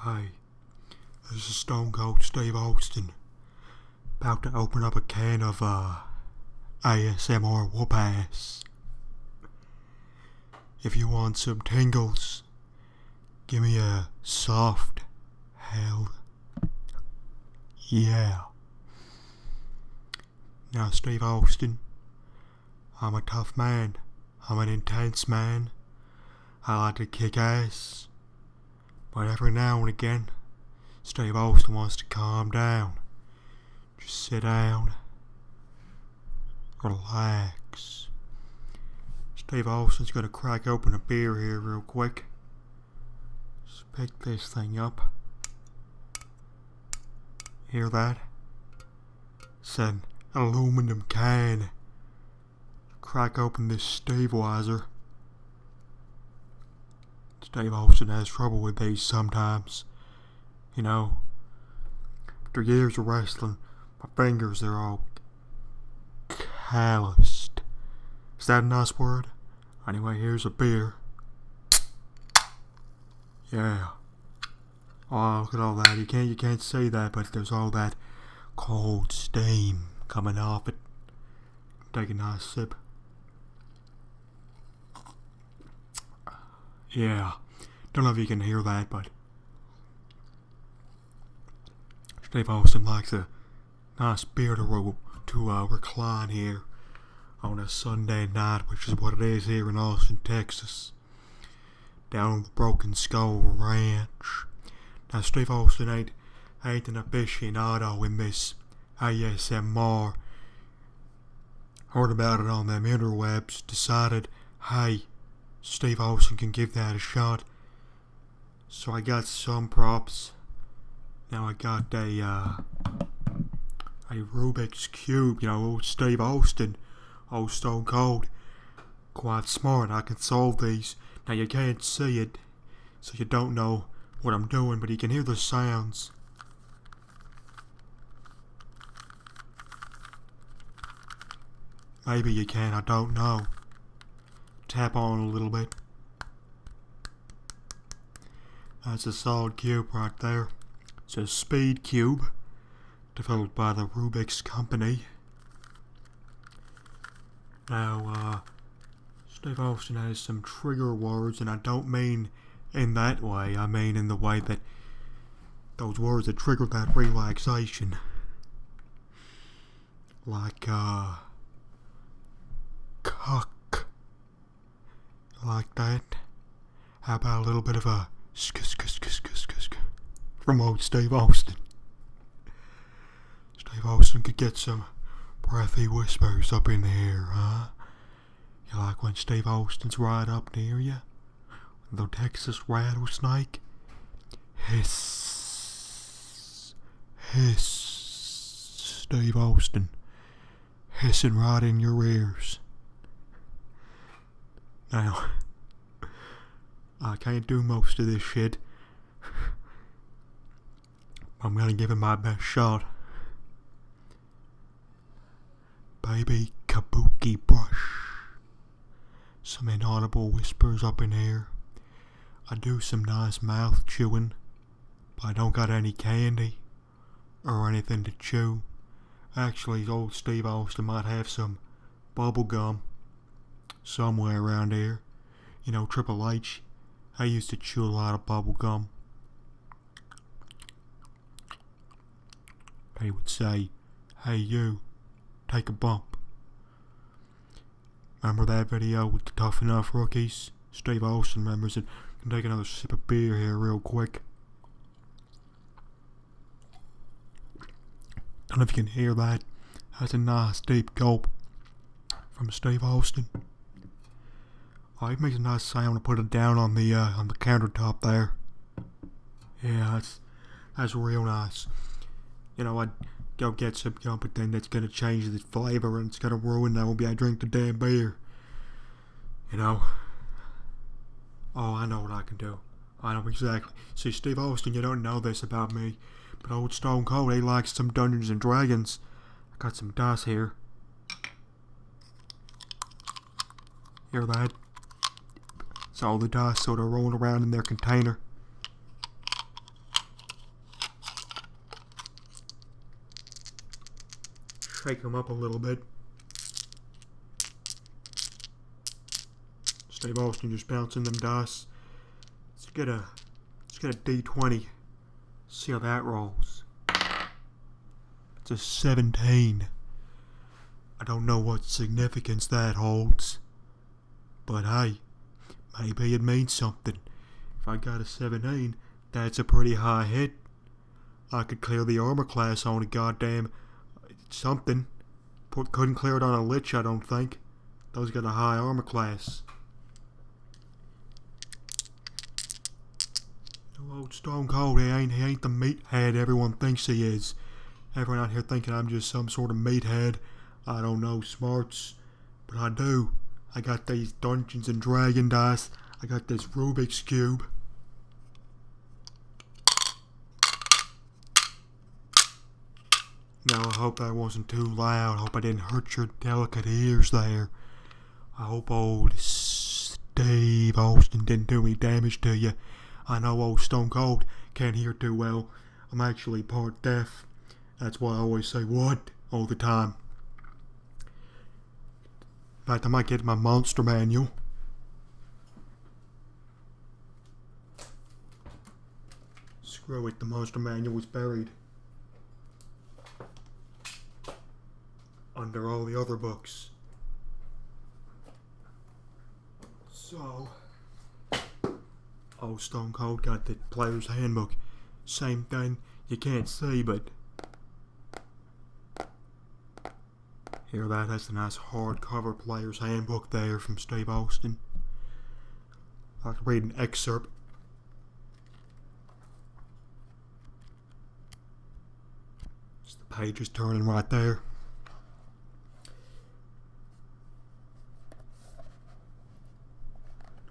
Hey, this is Stone Cold Steve Austin. About to open up a can of, ASMR whoop ass. If you want some tingles, give me a soft hell yeah. Now, Steve Austin, I'm a tough man. I'm an intense man. I like to kick ass. But every now and again, Steve Austin wants to calm down. Just sit down. Relax. Steve Austin's gonna crack open a beer here real quick. Just pick this thing up. Hear that? It's an aluminum can. Crack open this Steve-Weiser. Steve Austin has trouble with these sometimes. You know, after years of wrestling, my fingers are all calloused. Is that a nice word? Anyway, here's a beer. Yeah. Oh, look at all that. You can't see that, but there's all that cold steam coming off it. Take a nice sip. Yeah. Don't know if you can hear that, but Steve Austin likes a nice beer to recline here on a Sunday night, which is what it is here in Austin, Texas, down on the Broken Skull Ranch. Now, Steve Austin ain't an aficionado in this ASMR. Heard about it on them interwebs, decided, hey, Steve Austin can give that a shot. So I got some props. Now I got a Rubik's Cube, you know, old Steve Austin, old Stone Cold. Quite smart, I can solve these. Now you can't see it, so you don't know what I'm doing, but you can hear the sounds. Maybe you can, I don't know. Tap on a little bit. That's a solid cube right there. It's a speed cube, developed by the Rubik's Company. Now, Steve Austin has some trigger words, and I don't mean in that way. I mean in the way that those words that trigger that relaxation. Like, cuck. Like that. How about a little bit of a from old Steve Austin? Steve Austin could get some breathy whispers up in the air, huh? You like when Steve Austin's right up near you? The Texas rattlesnake? Hiss. Hiss. Steve Austin. Hissing right in your ears. Now, I can't do most of this shit. I'm gonna give it my best shot. Baby kabuki brush. Some inaudible whispers up in here. I do some nice mouth chewing, but I don't got any candy or anything to chew. Actually, old Steve Austin might have some bubble gum somewhere around here. You know, Triple H, I used to chew a lot of bubble gum. He would say, hey you, take a bump. Remember that video with the Tough Enough Rookies? Steve Austin remembers it. Can take another sip of beer here real quick. Don't know if you can hear that. That's a nice deep gulp from Steve Austin. Oh, it makes a nice sound to put it down on the countertop there. Yeah, that's real nice. You know, I'd go get some gum, but then that's gonna change the flavor and it's gonna ruin that. Won't be I drink the damn beer. You know. Oh, I know what I can do. I know exactly. See, Steve Austin, you don't know this about me, but old Stone Cold, he likes some Dungeons and Dragons. I got some dice here. Hear that? It's all the dice sort of rolling around in their container. shake them up a little bit. Steve Austin just bouncing them dice. Let's get a D20. See how that rolls. It's a 17. I don't know what significance that holds, but hey, maybe it means something. If I got a 17, that's a pretty high hit. I could clear the armor class on a goddamn something. Couldn't clear it on a lich, I don't think. Those got a high armor class. Old Stone Cold, he ain't the meathead everyone thinks he is. Everyone out here thinking I'm just some sort of meathead. I don't know smarts, but I do. I got these Dungeons and Dragon dice. I got this Rubik's Cube. Now I hope that wasn't too loud. I hope I didn't hurt your delicate ears there. I hope old Steve Austin didn't do any damage to you. I know old Stone Cold can't hear too well. I'm actually part deaf. That's why I always say what all the time. In fact, I might get my monster manual. Screw it, the monster manual was buried under all the other books. So, old Stone Cold got the player's handbook. Same thing, you can't see, but hear that? That's a nice hardcover player's handbook there from Steve Austin. I can read an excerpt. Just the page is turning right there.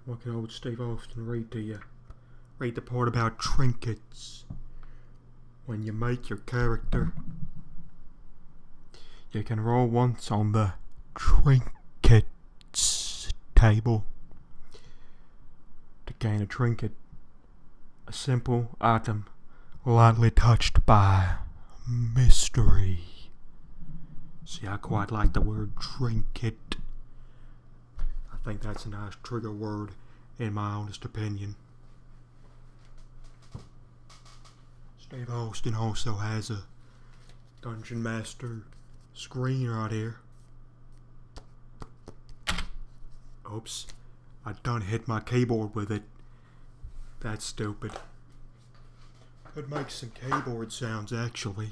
What can old Steve Austin read to you? Read the part about trinkets. When you make your character, you can roll once on the trinkets table to gain a trinket. A simple item lightly touched by mystery. See, I quite like the word trinket. I think that's a nice trigger word, in my honest opinion. Steve Austin also has a Dungeon Master screen right here. Oops, I done hit my keyboard with it. That's stupid. Could make some keyboard sounds, actually.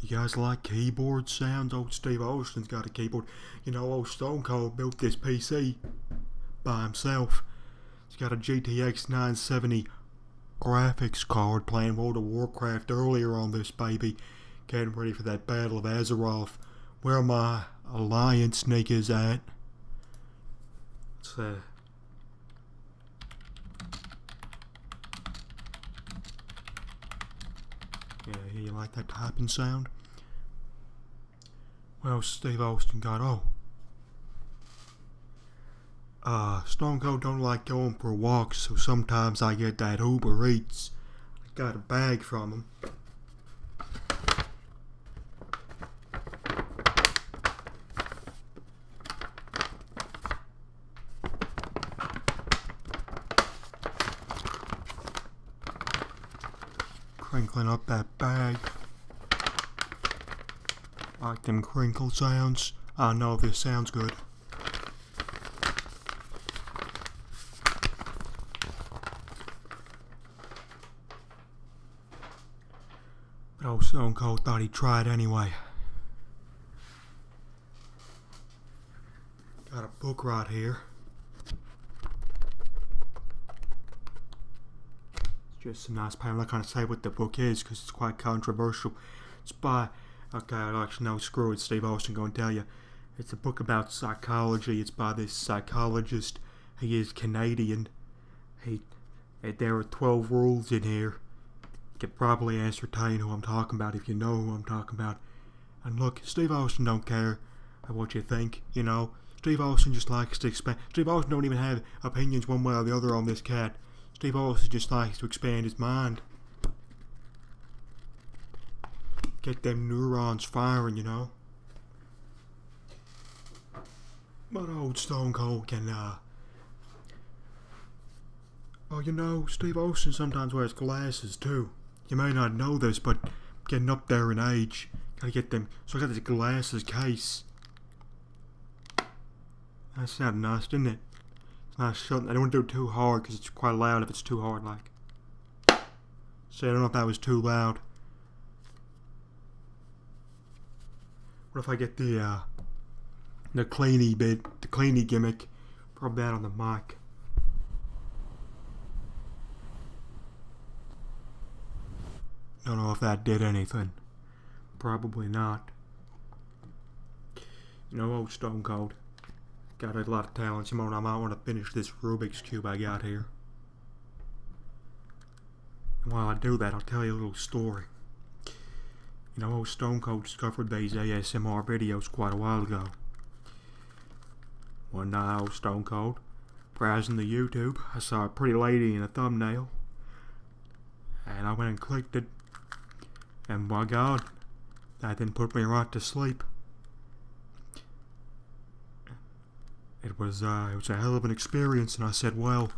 You guys like keyboard sounds? Old Steve Austin's got a keyboard. You know, old Stone Cold built this PC by himself. He's got a GTX 970 graphics card, playing World of Warcraft earlier on this baby. Getting ready for that Battle of Azeroth. Where my Alliance niggas at? It's yeah, you like that typing sound? Well, Steve Austin got, Stone Cold don't like going for walks, so sometimes I get that Uber Eats. I got a bag from him. Crinkling up that bag. Like them crinkle sounds. I know this sounds good. But old Stone Cold thought he'd try it anyway. Got a book right here. Just a nice paper. I'm not going to say what the book is because it's quite controversial. It's by, okay, I actually know, screw it, Steve Austin going to tell you. It's a book about psychology. It's by this psychologist. He is Canadian. There are 12 rules in here. You can probably ascertain who I'm talking about if you know who I'm talking about. And look, Steve Austin don't care what you think, you know. Steve Austin just likes to expand. Steve Austin don't even have opinions one way or the other on this cat. Steve Austin just likes to expand his mind. Get them neurons firing, you know. But old Stone Cold can, well, you know, Steve Austin sometimes wears glasses too. You may not know this, but getting up there in age, gotta get them. So I got this glasses case. That sounded nice, didn't it? It's nice shutting. I don't want to do it too hard because it's quite loud if it's too hard, like. See, I don't know if that was too loud. What if I get the cleany bit, the cleany gimmick, rub that on the mic. Don't know if that did anything. Probably not. You know, old Stone Cold got a lot of talent. I might want to finish this Rubik's Cube I got here. And while I do that, I'll tell you a little story. You know, old Stone Cold discovered these ASMR videos quite a while ago. One night, old Stone Cold, browsing the YouTube, I saw a pretty lady in a thumbnail. And I went and clicked it. And my God, that didn't put me right to sleep. It was a hell of an experience, and I said, well,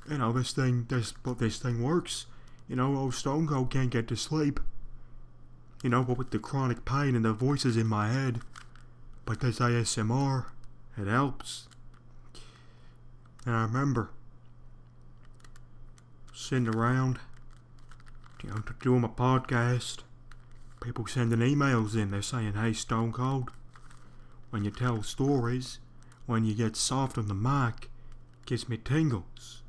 you know, this thing works. You know, old Stone Cold can't get to sleep. You know, but with the chronic pain and the voices in my head. But this ASMR, it helps. And I remember sitting around, you know, doing my podcast. People sending emails in. They're saying, hey, Stone Cold, when you tell stories, when you get soft on the mic, it gives me tingles.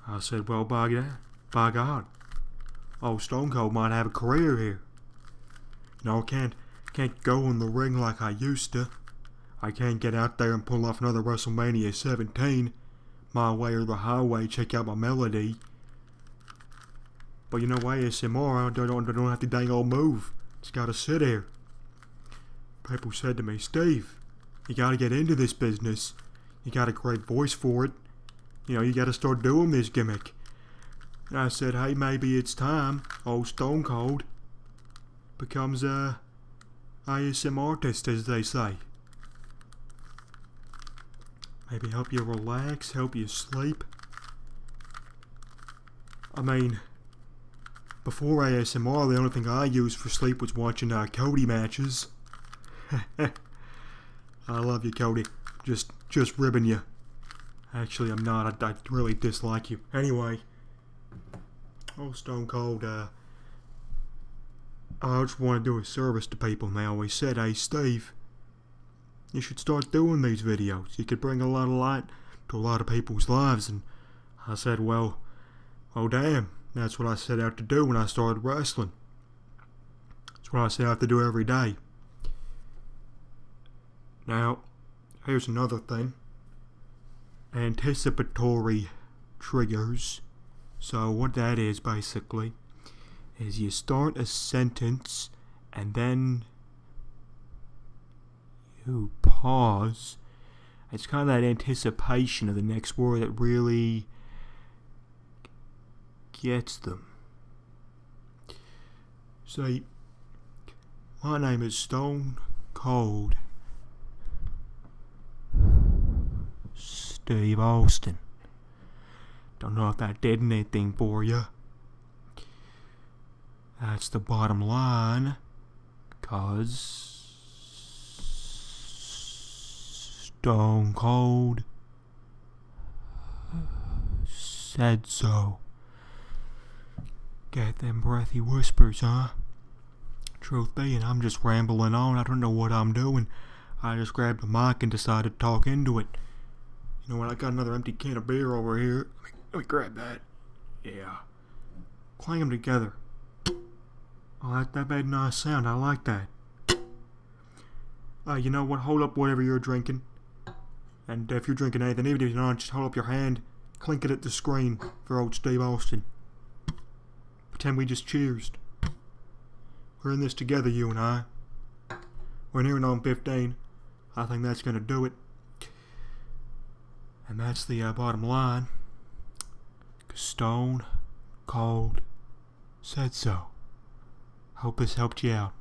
I said, well, by God, old Stone Cold might have a career here. You know, I can't go in the ring like I used to. I can't get out there and pull off another WrestleMania 17, my way or the highway, check out my melody. But you know, ASMR, I don't have to dang old move. Just gotta sit here. People said to me, Steve, you gotta get into this business. You got a great voice for it. You know, you gotta start doing this gimmick. And I said, hey, maybe it's time old Stone Cold becomes a ASMR artist, as they say. Maybe help you relax, help you sleep. I mean, before ASMR, the only thing I used for sleep was watching Cody matches. I love you, Cody. Just ribbing you. Actually, I'm not. I really dislike you. Anyway, old Stone Cold, I just want to do a service to people, and they always said, hey, Steve, you should start doing these videos. You could bring a lot of light to a lot of people's lives. And I said, well, oh damn, that's what I set out to do when I started wrestling. That's what I set out to do every day. Now, here's another thing. Anticipatory triggers. So what that is basically is you start a sentence and then you pause. It's kind of that anticipation of the next word that really gets them. See, my name is Stone Cold Steve Austin. Don't know if that did anything for you. That's the bottom line, 'cause Stone Cold said so. Get them breathy whispers, huh? Truth being, I'm just rambling on. I don't know what I'm doing. I just grabbed the mic and decided to talk into it. You know what? I got another empty can of beer over here. Let me grab that. Yeah. Clang them together. Oh, that made a nice sound. I like that. You know what? Hold up whatever you're drinking. And if you're drinking anything, even if you're not, just hold up your hand. Clink it at the screen for old Steve Austin. Pretend we just cheersed. We're in this together, you and I. We're nearing on 15. I think that's going to do it. And that's the bottom line. 'Cause Stone Cold said so. Hope this helped you out.